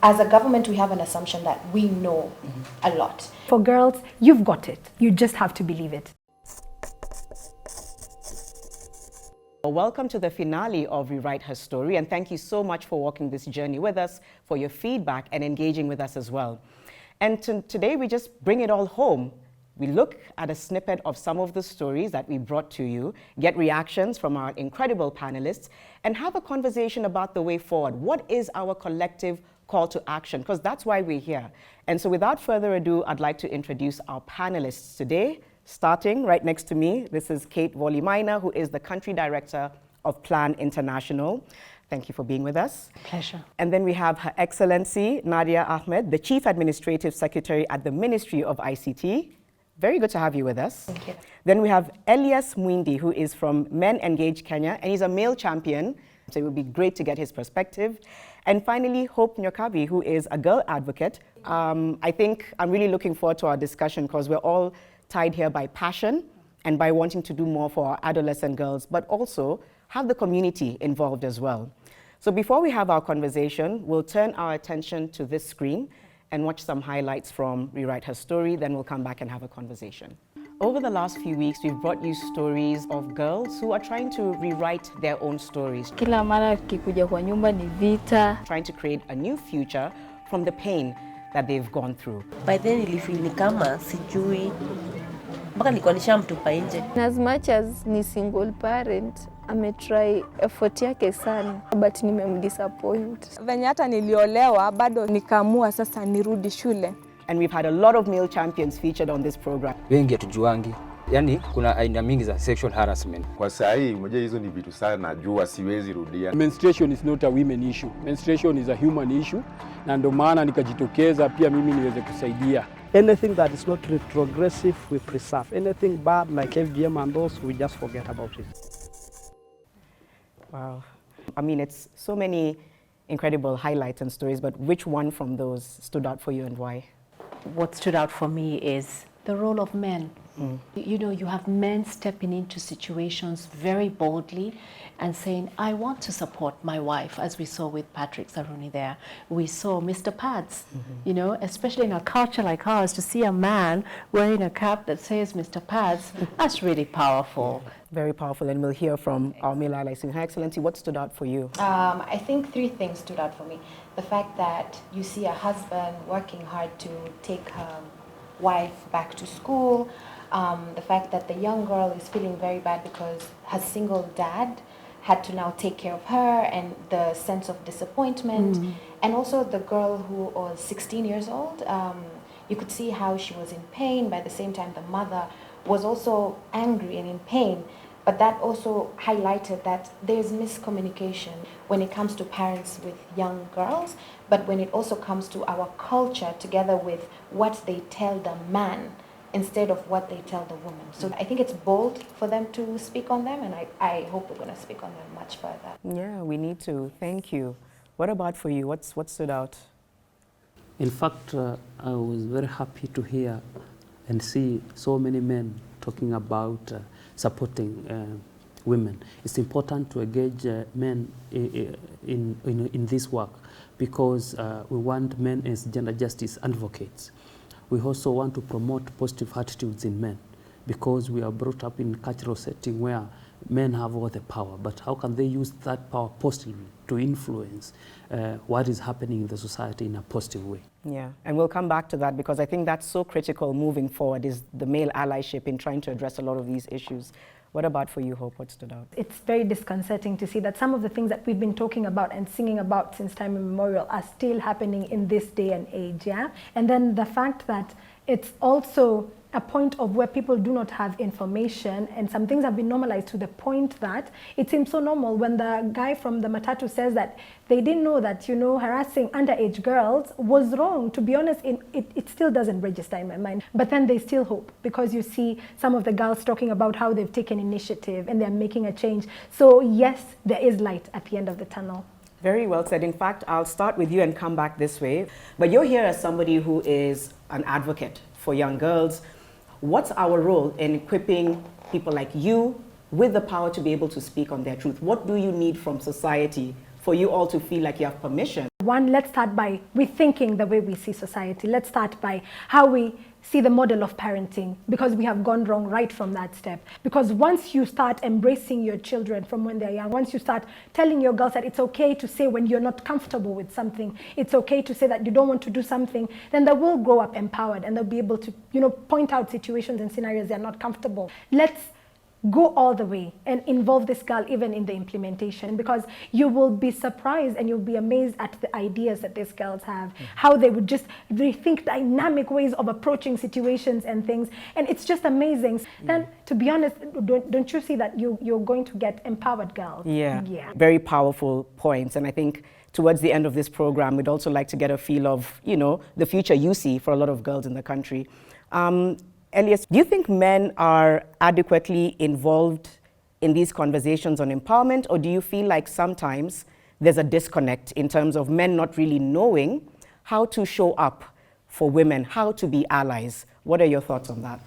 as a government, we have an assumption that we know a lot. For girls, you've got it. You just have to believe it. Welcome to the finale of Rewrite Her Story, and thank you so much for walking this journey with us, for your feedback and engaging with us as well. And today we just bring it all home. We look at a snippet of some of the stories that we brought to you, get reactions from our incredible panelists, and have a conversation about the way forward. What is our collective call to action? Because that's why we're here. And so without further ado, I'd like to introduce our panelists today. Starting right next to me, this is Kate Volley-Minor, who is the Country Director of Plan International. Thank you for being with us. Pleasure. And then we have Her Excellency Nadia Ahmed, the Chief Administrative Secretary at the Ministry of ICT. Very good to have you with us. Thank you. Then we have Elias Mwindi, who is from Men Engage Kenya, and he's a male champion, so it would be great to get his perspective. And finally, Hope Nyokabi, who is a girl advocate. I think I'm really looking forward to our discussion because we're all tied here by passion and by wanting to do more for our adolescent girls, but also have the community involved as well. So before we have our conversation, we'll turn our attention to this screen and watch some highlights from Rewrite Her Story, then we'll come back and have a conversation. Over the last few weeks, we've brought you stories of girls who are trying to rewrite their own stories. Kila mara kikuja kwa nyumba ni vita. Trying to create a new future from the pain that they've gone through. By then nilifeel ni kama sijui mpaka nilikuwa nishamtupa nje. As much as ni single parent, ametry effort yake sana, but nimemdisappoint. Venye hata niliolewa bado nikaamua sasa nirudi shule. And we've had a lot of male champions featured on this program. Wengi hatujuangi. Yani kuna aina mingi za sexual harassment. Kwa saa hii unajua hizo ni vitu sana najua siwezi rudia. Menstruation is not a women issue. Menstruation is a human issue. Na ndio maana nikajitokeza pia mimi niweze kusaidia. Anything that is not retrogressive, we preserve. Anything bad like FGM and those, we just forget about it. Wow. I mean, it's so many incredible highlights and stories, but which one from those stood out for you and why? What stood out for me is the role of men. You know, you have men stepping into situations very boldly and saying, I want to support my wife, as we saw with Patrick Saruni there. We saw Mr. Pads, you know, especially in a culture like ours, to see a man wearing a cap that says Mr. Pads, that's really powerful. Very powerful, and we'll hear from our male allies. Her Excellency, what stood out for you? I think three things stood out for me. The fact that you see a husband working hard to take her wife back to school, the fact that the young girl is feeling very bad because her single dad had to now take care of her, and the sense of disappointment, and also the girl who was 16 years old, you could see how she was in pain. By the same time, the mother was also angry and in pain, but that also highlighted that there's miscommunication when it comes to parents with young girls, but when it also comes to our culture together with what they tell the man instead of what they tell the woman. So I think it's bold for them to speak on them, and I hope we're going to speak on them much further. Yeah, we need to. Thank you. What about for you? What stood out? In fact, I was very happy to hear and see so many men talking about supporting women. It's important to engage men in this work because we want men as gender justice advocates. We also want to promote positive attitudes in men because we are brought up in a cultural setting where men have all the power, but how can they use that power positively to influence what is happening in the society in a positive way? Yeah, and we'll come back to that because I think that's so critical moving forward, is the male allyship in trying to address a lot of these issues. What about for you, Hope? What stood out? It's very disconcerting to see that some of the things that we've been talking about and singing about since time immemorial are still happening in this day and age, yeah? And then the fact that it's also a point of where people do not have information, and some things have been normalized to the point that it seems so normal when the guy from the Matatu says that they didn't know that, you know, harassing underage girls was wrong. To be honest, it still doesn't register in my mind. But then they still hope because you see some of the girls talking about how they've taken initiative and they're making a change. So yes, there is light at the end of the tunnel. Very well said. In fact, I'll start with you and come back this way. But you're here as somebody who is an advocate for young girls. What's our role in equipping people like you with the power to be able to speak on their truth? What do you need from society for you all to feel like you have permission? one, let's start by rethinking the way we see society. Let's start by how we see the model of parenting, because we have gone wrong right from that step. Because once you start embracing your children from when they're young, once you start telling your girls that it's okay to say when you're not comfortable with something, it's okay to say that you don't want to do something, then they will grow up empowered and they'll be able to, point out situations and scenarios they're not comfortable. Let's go all the way and involve this girl even in the implementation, because you will be surprised and you'll be amazed at the ideas that these girls have, how they would just rethink dynamic ways of approaching situations and things, and it's just amazing. Then, to be honest, don't you see that you're going to get empowered girls? Yeah, very powerful points. And I think towards the end of this program, we'd also like to get a feel of, the future you see for a lot of girls in the country. Elias, do you think men are adequately involved in these conversations on empowerment, or do you feel like sometimes there's a disconnect in terms of men not really knowing how to show up for women, how to be allies? What are your thoughts on that?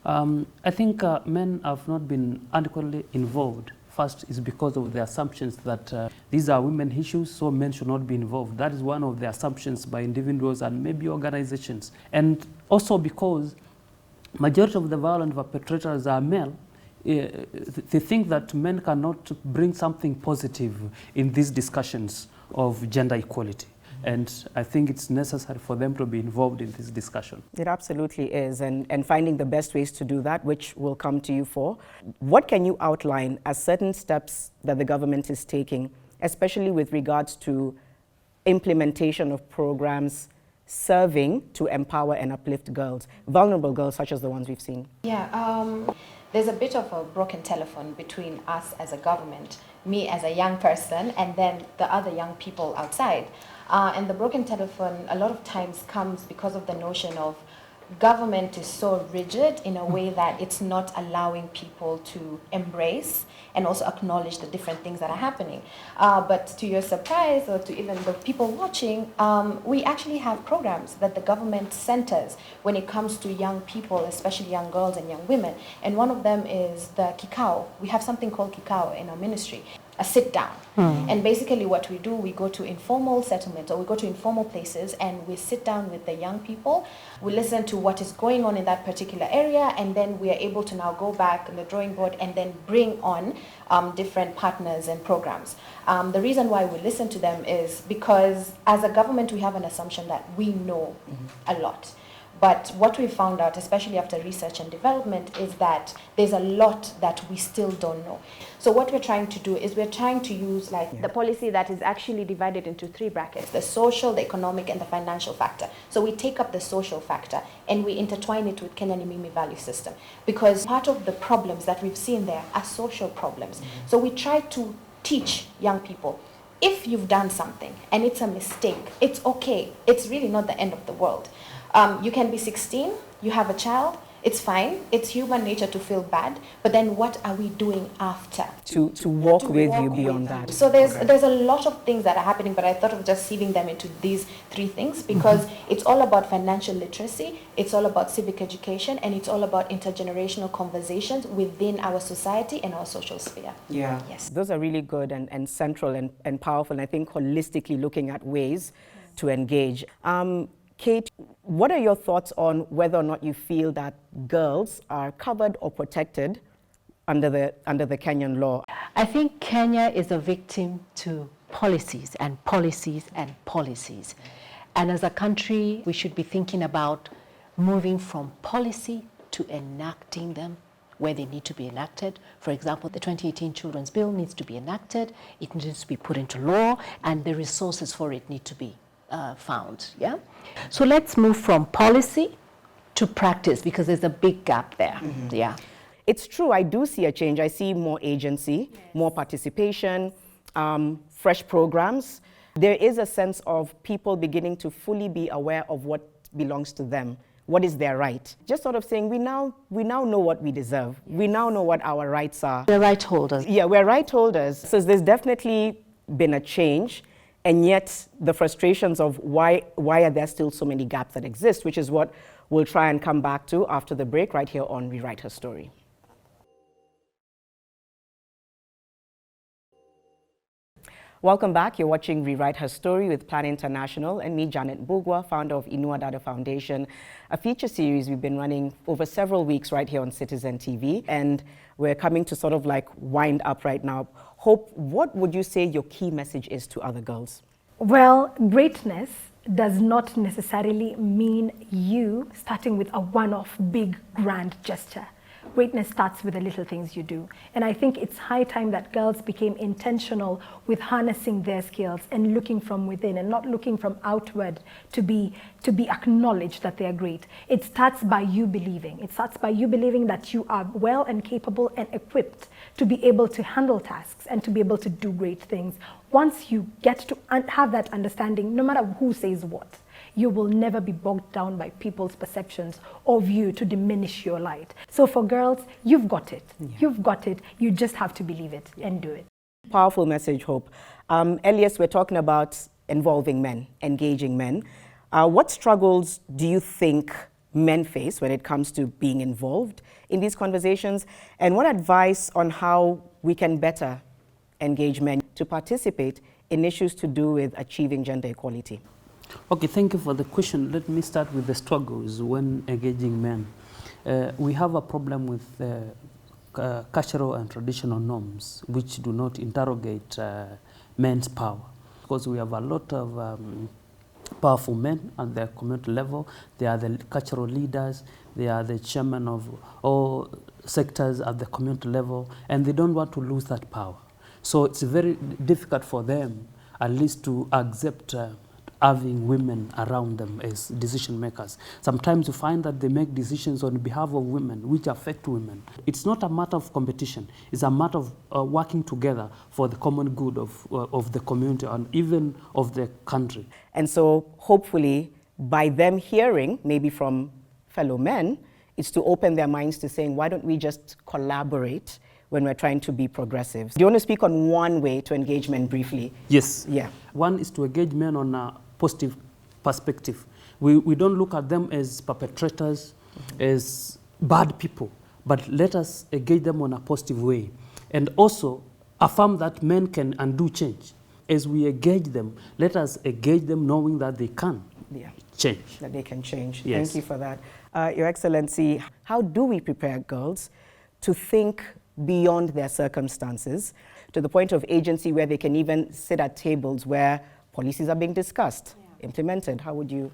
I think men have not been adequately involved. First is because of the assumptions that these are women issues, so men should not be involved. That is one of the assumptions by individuals and maybe organizations. And also because majority of the violent perpetrators are male, they think that men cannot bring something positive in these discussions of gender equality. And I think it's necessary for them to be involved in this discussion. It absolutely is, and finding the best ways to do that, which we'll come to you for. What can you outline as certain steps that the government is taking, especially with regards to implementation of programs serving to empower and uplift girls, vulnerable girls such as the ones we've seen? Yeah, there's a bit of a broken telephone between us as a government, me as a young person, and then the other young people outside. And the broken telephone a lot of times comes because of the notion of government is so rigid in a way that it's not allowing people to embrace and also acknowledge the different things that are happening. But to your surprise, or to even the people watching, we actually have programs that the government centers when it comes to young people, especially young girls and young women. And one of them is the Kikao. We have something called Kikao in our ministry, a sit down. And basically what we do, we go to informal settlements, or we go to informal places, and we sit down with the young people. We listen to what is going on in that particular area, and then we are able to now go back on the drawing board and then bring on different partners and programs. The reason why we listen to them is because as a government, we have an assumption that we know a lot. But what we found out, especially after research and development, is that there's a lot that we still don't know. So what we're trying to do is we're trying to use the policy that is actually divided into 3 brackets: the social, the economic, and the financial factor. So we take up the social factor and we intertwine it with Kenyan Mimi value system, because part of the problems that we've seen there are social problems. So we try to teach young people, if you've done something and it's a mistake, it's okay. It's really not the end of the world. You can be 16, you have a child, it's fine. It's human nature to feel bad, but then what are we doing after? To walk with you beyond that. So there's a lot of things that are happening, but I thought of just sieving them into these 3 things, because it's all about financial literacy, it's all about civic education, and it's all about intergenerational conversations within our society and our social sphere. Yeah. Yes. Those are really good and central and powerful, and I think holistically looking at ways to engage. Kate, what are your thoughts on whether or not you feel that girls are covered or protected under the Kenyan law? I think Kenya is a victim to policies and policies and policies. And as a country, we should be thinking about moving from policy to enacting them where they need to be enacted. For example, the 2018 Children's Bill needs to be enacted, it needs to be put into law, and the resources for it need to be found. Yeah. So let's move from policy to practice, because there's a big gap there. Yeah. It's true, I do see a change. I see more agency, more participation, fresh programs. There is a sense of people beginning to fully be aware of what belongs to them, what is their right. Just sort of saying, we now know what we deserve. We now know what our rights are. We're right holders. Yeah, we're right holders. So there's definitely been a change. And yet the frustrations of why are there still so many gaps that exist, which is what we'll try and come back to after the break right here on Rewrite Her Story. Welcome back. You're watching Rewrite Her Story with Plan International and me, Janet Mbugua, founder of Inua Dada Foundation, a feature series we've been running over several weeks right here on Citizen TV. And we're coming to sort of like wind up right now. Hope, what would you say your key message is to other girls? Well, greatness does not necessarily mean you starting with a one-off big grand gesture. Greatness starts with the little things you do. And I think it's high time that girls became intentional with harnessing their skills and looking from within and not looking from outward to be acknowledged that they are great. It starts by you believing. It starts by you believing that you are well and capable and equipped to be able to handle tasks and to be able to do great things. Once you get to have that understanding, no matter who says what, you will never be bogged down by people's perceptions of you to diminish your light. So for girls, you've got it. Yeah. You've got it. You just have to believe it and do it. Powerful message, Hope. Elias, we're talking about involving men, engaging men. What struggles do you think men face when it comes to being involved in these conversations? And what advice on how we can better engage men to participate in issues to do with achieving gender equality? Okay, thank you for the question. Let me start with the struggles when engaging men. We have a problem with cultural and traditional norms which do not interrogate men's power, because we have a lot of powerful men at the community level. They are the cultural leaders, they are the chairman of all sectors at the community level, and they don't want to lose that power. So it's very difficult for them at least to accept having women around them as decision makers. Sometimes you find that they make decisions on behalf of women which affect women. It's not a matter of competition, it's a matter of working together for the common good of the community and even of the country. And so hopefully by them hearing, maybe from fellow men, it's to open their minds to saying, why don't we just collaborate when we're trying to be progressive? Do you want to speak on one way to engage men briefly? Yes. Yeah. One is to engage men on a positive perspective. We don't look at them as perpetrators, as bad people, but let us engage them on a positive way. And also affirm that men can undo change. As we engage them, let us engage them knowing that they can change. That they can change. Yes. Thank you for that. Your Excellency, how do we prepare girls to think beyond their circumstances to the point of agency where they can even sit at tables where policies are being discussed, implemented? How would you?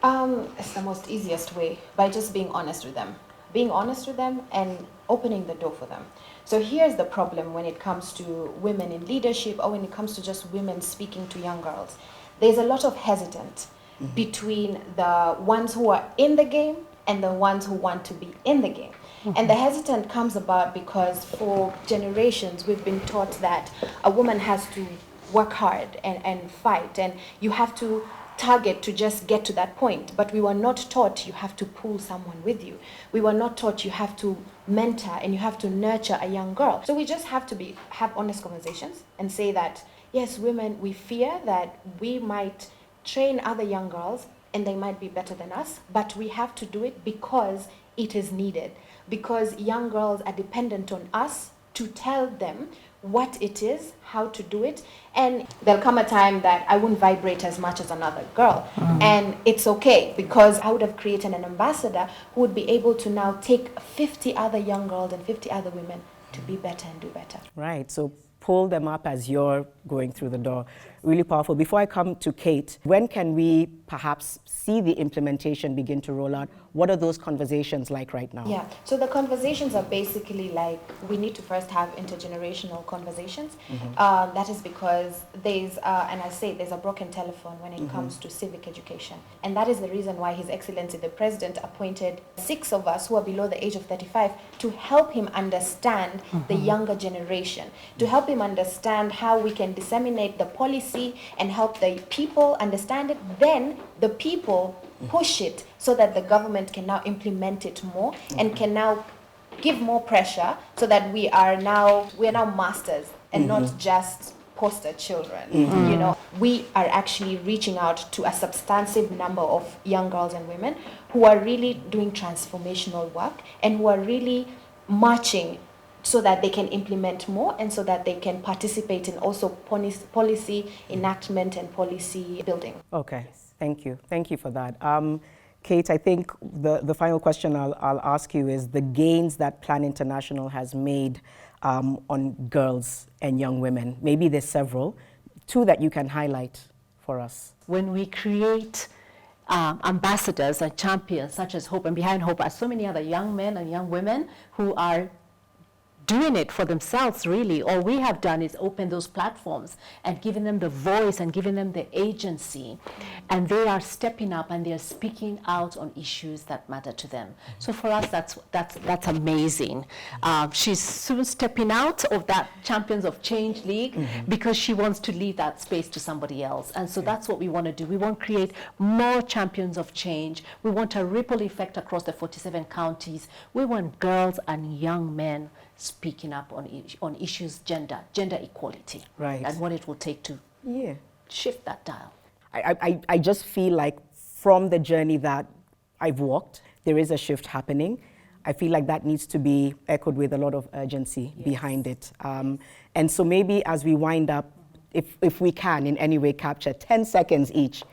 It's the most easiest way, by just being honest with them. Being honest with them and opening the door for them. So here's the problem when it comes to women in leadership or when it comes to just women speaking to young girls. There's a lot of hesitance between the ones who are in the game and the ones who want to be in the game. And the hesitant comes about because for generations we've been taught that a woman has to work hard and fight, and you have to target to just get to that point. But we were not taught you have to pull someone with you. We were not taught you have to mentor and you have to nurture a young girl. So we just have to have honest conversations and say that, yes, women, we fear that we might train other young girls and they might be better than us, but we have to do it because it is needed. Because young girls are dependent on us to tell them what it is, how to do it, and there'll come a time that I won't vibrate as much as another girl. And it's okay, because I would have created an ambassador who would be able to now take 50 other young girls and 50 other women to be better and do better. Right, so pull them up as you're going through the door. Really powerful. Before I come to Kate, when can we perhaps see the implementation begin to roll out? What are those conversations like right now? Yeah, so the conversations are basically like, we need to first have intergenerational conversations. That is because there's, and I say there's a broken telephone when it comes to civic education. And that is the reason why His Excellency the President appointed 6 of us who are below the age of 35 to help him understand the younger generation, to help him understand how we can disseminate the policy and help the people understand it. Then the people push it so that the government can now implement it more and can now give more pressure so that we are now masters and not just poster children. You know, we are actually reaching out to a substantive number of young girls and women who are really doing transformational work and who are really marching so that they can implement more and so that they can participate in also policy enactment and policy building. Okay, thank you. Thank you for that. Kate, I think the final question I'll ask you is the gains that Plan International has made on girls and young women. Maybe there's several. Two that you can highlight for us. When we create ambassadors and champions such as Hope, and behind Hope are so many other young men and young women who are doing it for themselves, really. All we have done is open those platforms and giving them the voice and giving them the agency. And they are stepping up and they are speaking out on issues that matter to them. So for us, that's amazing. She's soon stepping out of that Champions of Change League because she wants to leave that space to somebody else. And so that's what we want to do. We want to create more champions of change. We want a ripple effect across the 47 counties. We want girls and young men speaking up on issues, gender equality, right, and what it will take to shift that dial. I just feel like from the journey that I've walked, there is a shift happening. I feel like that needs to be echoed with a lot of urgency behind it. And so maybe as we wind up, if we can in any way capture 10 seconds each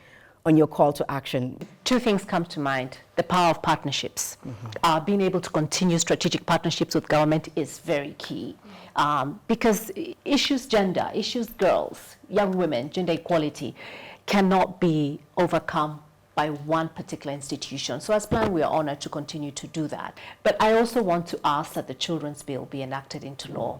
on your call to action. Two things come to mind. The power of partnerships. Being able to continue strategic partnerships with government is very key. Because issues gender, issues girls, young women, gender equality cannot be overcome by one particular institution. So as Plan, we are honored to continue to do that. But I also want to ask that the Children's Bill be enacted into law.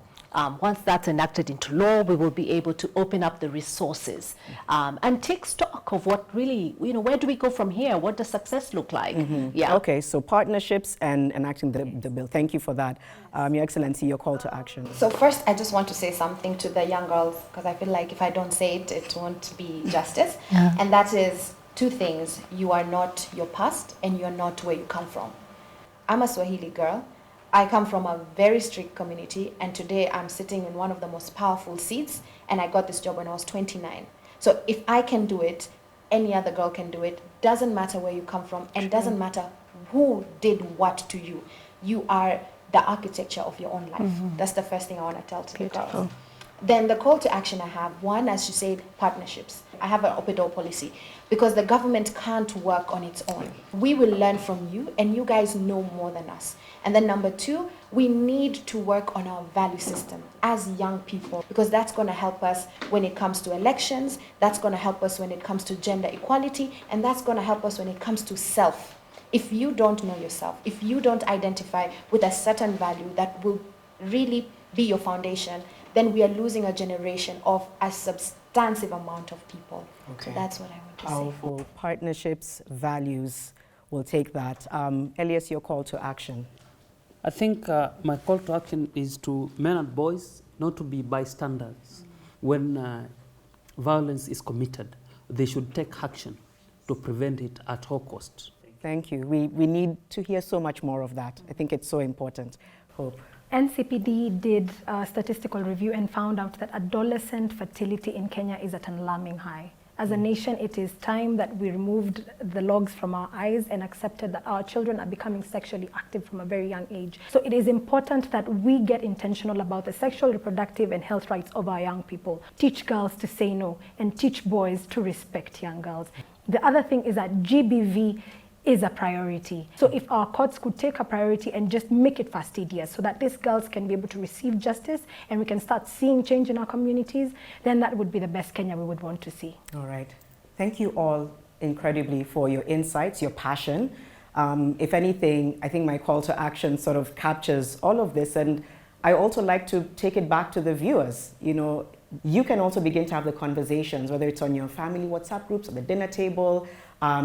Once that's enacted into law, we will be able to open up the resources and take stock of what really, where do we go from here? What does success look like? Yeah. Okay, so partnerships and enacting the bill. Thank you for that. Your Excellency, your call to action. So first, I just want to say something to the young girls, because I feel like if I don't say it, it won't be justice. And that is two things. You are not your past and you're not where you come from. I'm a Swahili girl. I come from a very strict community, and today I'm sitting in one of the most powerful seats, and I got this job when I was 29. So if I can do it, any other girl can do it. Doesn't matter where you come from, and doesn't matter who did what to you. You are the architecture of your own life. That's the first thing I want to tell to the girls. Then the call to action I have, one, as you said, partnerships. I have an open door policy because the government can't work on its own. We will learn from you, and you guys know more than us. And then number two, we need to work on our value system as young people, because that's going to help us when it comes to elections, that's going to help us when it comes to gender equality, and that's going to help us when it comes to self. If you don't know yourself, if you don't identify with a certain value that will really be your foundation, then we are losing a generation of a substantive amount of people. Okay. So that's what I want to Powerful. say. Partnerships, values, we'll take that. Elias, your call to action. I think my call to action is to men and boys not to be bystanders. When violence is committed, they should take action to prevent it at all costs. Thank you. We need to hear so much more of that. I think it's so important. Hope. NCPD did a statistical review and found out that adolescent fertility in Kenya is at an alarming high. As a nation, it is time that we removed the logs from our eyes and accepted that our children are becoming sexually active from a very young age. So it is important that we get intentional about the sexual, reproductive, and health rights of our young people. Teach girls to say no and teach boys to respect young girls. The other thing is that GBV is a priority. So if our courts could take a priority and just make it fastidious so that these girls can be able to receive justice and we can start seeing change in our communities, then that would be the best Kenya we would want to see. All right. Thank you all incredibly for your insights, your passion. If anything, I think my call to action sort of captures all of this, and I also like to take it back to the viewers. You can also begin to have the conversations, whether it's on your family WhatsApp groups, or the dinner table,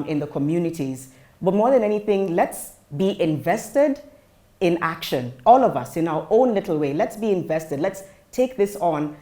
in the communities. But more than anything, let's be invested in action. All of us, in our own little way, let's be invested. Let's take this on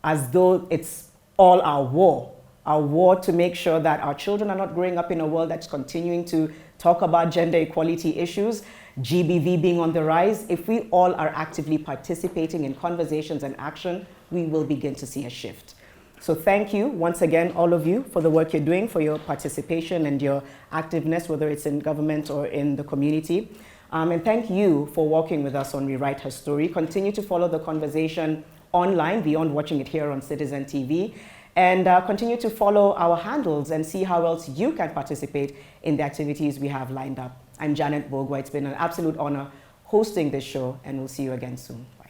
as though it's all our war to make sure that our children are not growing up in a world that's continuing to talk about gender equality issues, GBV being on the rise. If we all are actively participating in conversations and action, we will begin to see a shift. So thank you once again, all of you, for the work you're doing, for your participation and your activeness, whether it's in government or in the community. And thank you for walking with us on Rewrite Her Story. Continue to follow the conversation online beyond watching it here on Citizen TV. And continue to follow our handles and see how else you can participate in the activities we have lined up. I'm Janet Mbugua. It's been an absolute honor hosting this show, and we'll see you again soon. Bye.